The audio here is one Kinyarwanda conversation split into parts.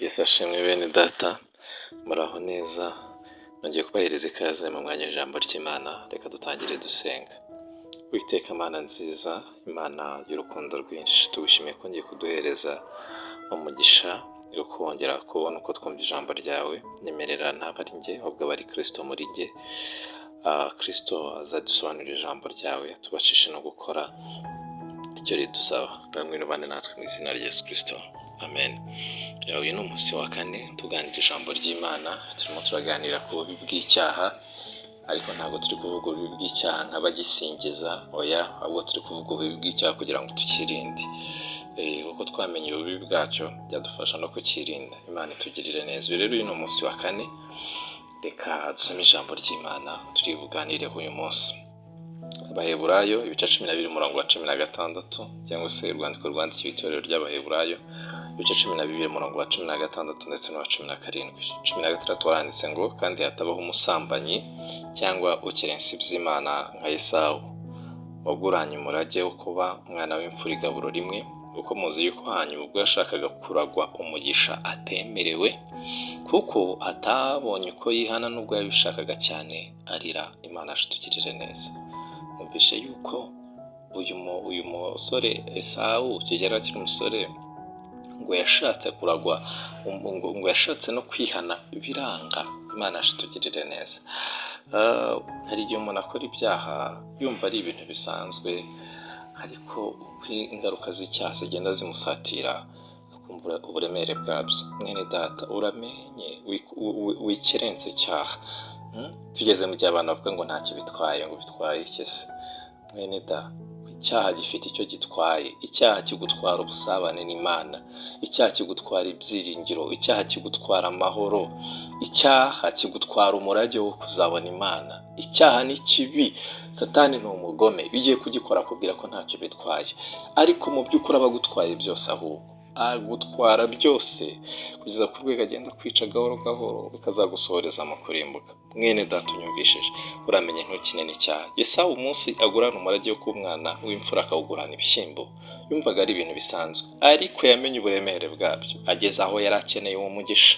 Yesu ashimwe bene data, muraho neza, nongeye kubahereza ikaze mu mwanya w'ijambo ry'Imana. Reka dutangire dusenga. Uwiteka Mana nziza, Imana y'urukundo rwinshi, tugushimiye ko ngiye kuduhereza umugisha yo kongera kubona uko twumva ijambo ryawe. Nyemerera ntabwo ari njye, ahubwo aba ari Kristo muri njye. Kristo azadusobanurira ijambo ryawe, tubashishe no gukora icyo ridusaba. Bamwe n'abandi natwe mu izina rya Yesu Kristo. Amen. Uyu ni umunsi wa kane tuganira ijambo ry'Imana. Turimo turaganira ku bubi bw'icyaha, ariko ntabwo turi kuvuga ububi bw'icyaha nk'abagisingiza, oya, ahubwo turi kuvuga ububi bw'icyaha kugira ngo tukirinde. Kuko twamenye ububi bwacyo byadufasha no kukirinda. Imana itugirire neza. Rero uyu ni umunsi wa kane, reka dusome ijambo ry'Imana turi buganireho uyu munsi. Abaheburayo ibice 12 umurongo wa 16, cyangwa se urwandiko rwandikiwe itorero ry'Abaheburayo ibice 12 umurongo wa 16 ndetse n'uwa 17. 16 waranditse ngo, kandi hatabaho umusambanyi cyangwa ukerensa iby'Imana nka Esawu, waguranye umurage wo kuba umwana w'imfura igaburo rimwe, kuko muzi yuko hanyuma ubwo yashakaga kuragwa umugisha atemerewe, kuko atabonye uko yihana n'ubwo yabishakaga cyane, arira. Imana ashitugirire neza. Numvise yuko uyu musore Esawu kigera akiri umusore, ngo yashatse kuragwa, ngo yashatse no kwihana biranga. Imana ashitugirire neza. Hari igihe umuntu akora ibyaha yumva ari ibintu bisanzwe, ariko ingaruka z'icyaha zigenda zimusatira akumva uburemere bwabyo. Mwene data, uramenye wikerense icyaha. Tugeze mu gihe abantu bavuga ngo ntacyo bitwaye, ngo bitwaye iki se? Mwene data, icyaha gifite icyo gitwaye. Icyaha kigutwara ubusabane n'Imana, icyaha kigutwara ibyiringiro, icyaha kigutwara amahoro, icyaha kigutwara umurage wo kuzabona Imana. Icyaha ni kibi. Satani ni umugome. Iyo ugiye kugikora akubwira ko ntacyo bitwaye, ariko mu by'ukuri aba agutwaye byose. Ahubwo agutwara byose kugeza ku rwego agenda kwica gahoro gahoro, bikazagusohoreza mu kurimbuka. Mwene data unyumvishije, uramenye ntukine n'icyaha. Esawu umunsi agurana umurage wo kuba umwana w'imfura akawugurana ibishyimbo, yumvaga ari ibintu bisanzwe, ariko yamenye uburemere bwabyo. Ageze aho yari akeneye uwo mugisha,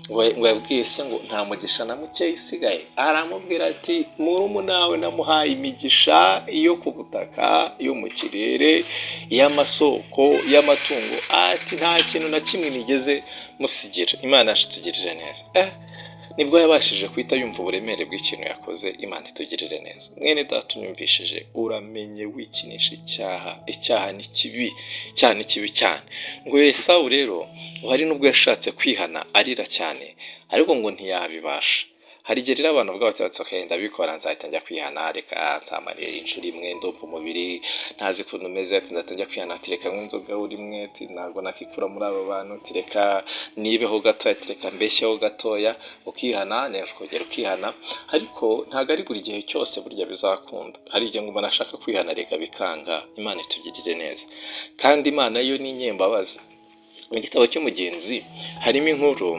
ngo yabwiye se ngo nta mugisha na muke usigaye. Aramubwira ati, murumuna wawe namuhaye imigisha iyo ku butaka, iyo mu kirere, iy'amasoko, y'amatungo, ati nta kintu na kimwe nigeze musigira. Imana ashitugirire neza. Nibwo yabashije guhita yumva uburemere bw'ikintu yakoze. Imana itugirire neza. Mwene data unyumvishije, uramenye wikinisha icyaha. Icyaha ni kibi, icyaha ni kibi cyane. Ngo Esawu rero, hari n'ubwo yashatse kwihana arira cyane, ariko ngo ntiyabibasha. Hari igihe rero abantu bavuga bati bakagenda bikora, nzahita njya kwihana, reka nzamariye inshuro imwe, ndumva umubiri ntazi ukuntu umeze, ati nzahita njya kwihana, ati reka nywe inzoga rimwe, ati ntabwo nakikura muri abo bantu, ati reka nibeho gatoya, ati reka mbeshyeho gatoya, ukihana, ukongera ukihana. Ariko ntabwo ari buri gihe cyose burya bizakunda. Hari igihe ngo umuntu ashaka kwihana reka bikanga. Imana itugirire neza. Kandi Imana yo ni inyembabazi. Mu gitabo cy'umugenzi harimo inkuru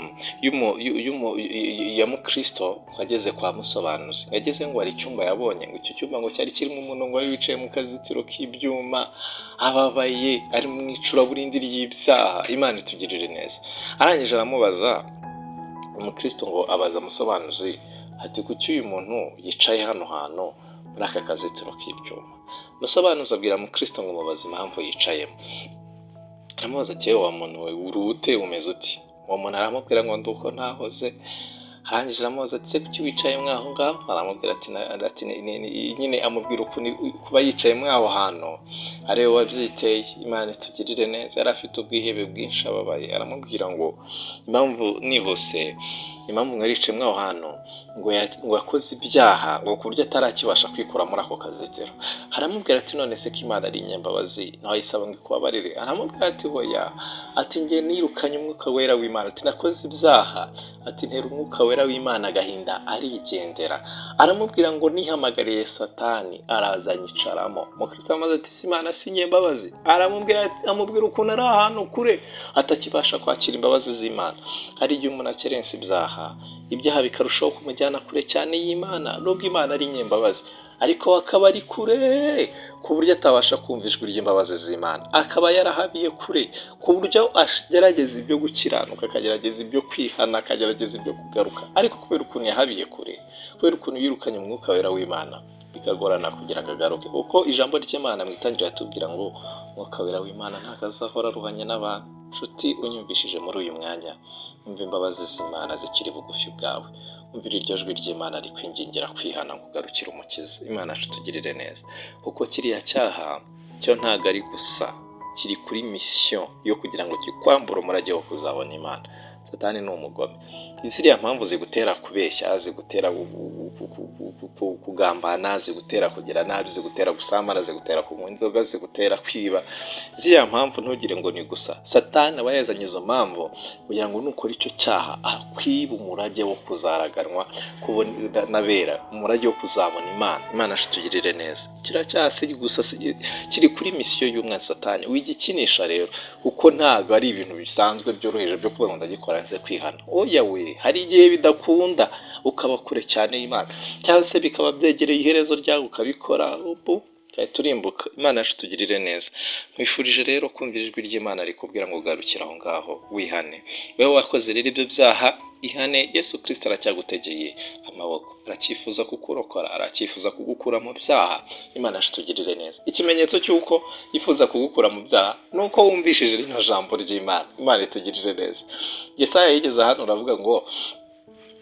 ya mukristo wageze kwa musobanuzi. Yageze ngo hari icyumba yabonye, ngo icyo cyumba ngo cyari kirimo umuntu ngo wicaye mu kazitiro k'ibyuma, ababaye, ari mu icuraburindi ry'ibyaha. Imana itugirire neza. Arangije aramubaza umukristo, ngo abaza musobanuzi ati, kuki uyu muntu yicaye hano hantu muri aka kazitiro k'ibyuma? Musobanuzi abwira mukristo ngo mubaze impamvu yicayemo. Aramubaza ati, wa muntu we urute umeze uti? Uwo muntu aramubwira ngo nduko ntahoze. Arangije aramubaza ati, se kuki wicaye mwaho ngaho? Aramubwira ati nyine amubwira ukuntu kuba yicaye mwaho hantu ari we wabyiteye. Imana itugirire neza. Yari afite ubwihebe bwinshi, ababaye. Aramubwira ngo impamvu nihuse, impamvu mwaricaye mwaho hantu, ngo yakoze ibyaha, ngo ku buryo atarakibasha kwikura muri ako kazitiro. Aramubwira ati, none se ko Imana ari inyembabazi, naho ayisaba ngo ikubabarire? Aramubwira ati, hoya, ati njye nirukanye umwuka wera w'Imana, ati nakoze ibyaha, ati ntera umwuka wera w'Imana agahinda arigendera. Aramubwira ngo nihamagariye Satani araza anyicaramo. Mukristo amaze ati, si Imana si inyembabazi? Amubwira ukuntu ari ahantu kure atakibasha kwakira imbabazi z'Imana. Hari igihe umuntu akerensa ibyaha bikarushaho kumujyana kure cyane y'Imana, nubwo Imana ari inyembabazi, ariko akaba ari kure ku buryo atabasha kumva ijwi ry'imbabazi z'Imana, akaba yarahabiye kure ku buryo agerageza ibyo gukiranuka, akagerageza ibyo kwihana, akagerageza ibyo kugaruka, ariko kubera ukuntu yahabiye kure, kubera ukuntu yirukanye umwuka wera w'Imana, bikagorana kugira ngo agaruke. Kuko ijambo ry'Imana mu itangiriro ritubwira ngo umwuka wera w'Imana ntabwo azahora aruhanye n'abantu. Nshuti unyumvishije muri uyu mwanya, umva imbabazi z'Imana zikiri bugufi bwawe, umvira iryo jwi ry'Imana rikwingingira kwihana ngo ugarukire umukiza. Imana yacu itugirire neza, kuko kiriya cyaha cyo ntabwo ari gusa kiri kuri misiyo yo kugira ngo kikwambure umurage wo kuzabona Imana. Satani ni umugome. Ziriya mpamvu zigutera kubeshya, zigutera kugambana, zigutera kugira nabi, zigutera gusambana, zigutera kunywa inzoga, zigutera kwiba, ziriya mpamvu ntugire ngo ni gusa. Satani aba yazanye izo mpamvu kugira ngo nukora icyo cyaha akwiba umurage wo kuzaraganwa kubona bera, umurage wo kuzabona Imana. Imana tugirire neza. Kiriya cyaha si gusa kiri kuri misiyo y'umwanzi Satani. Wigikinisha rero, kuko ntabwo ari ibintu bisanzwe byoroheje byo kuvuga ngo ndagikora nze kwihana. Oya we, hari igihe bidakunda ukaba kure cyane y'Imana, cyangwa se bikaba byegereye iherezo ryawe ukabikora ubu turimbuka. Imana yacu tugirire neza. Nkwifurije rero kumva ijwi ry'Imana rikubwira ngo ugarukire aho ngaho wihane. Wowe wakoze rero ibyo byaha, ihane. Yesu Kristo aracyagutegeye amaboko, aracyifuza kukurokora, aracyifuza kugukura mu byaha. Imana yacu tugirire neza. Ikimenyetso cy'uko yifuza kugukura mu byaha ni uko wumvishije rino jambo ry'Imana. Imana itugirire neza. Yesaya yigeze hano uravuga ngo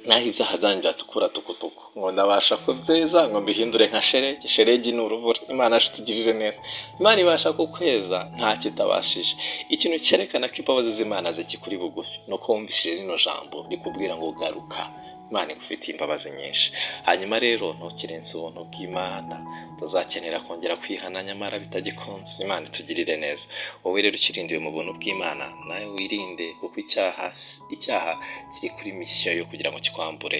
naho ibyaha byanyu byatukura tukutuku, ngo ndabasha kubyeza ngo mbihindure nka shelegi. Shelegi ni urubura. Imana yacu tugirire neza. Imana ibasha kukweza nta kitabashije. Ikintu cyerekana ko imbabazi z'Imana zikikuri bugufi ni uko wumvishije rino jambo rikubwira ngo garuka. Imana igufitiye imbabazi nyinshi. Hanyuma rero ntukirenze ubuntu bw'Imana, tuzakenera kongera kwihana nyamara bitagikunze. Imana itugirire neza. Wowe rero ukirindiwe mu buntu bw'Imana, nawe wirinde, kuko icyaha kiri kuri misiyo yo kugira ngo kikwambure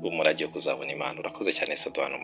umurage wo kuzabona Imana. Urakoze cyane Sadwano.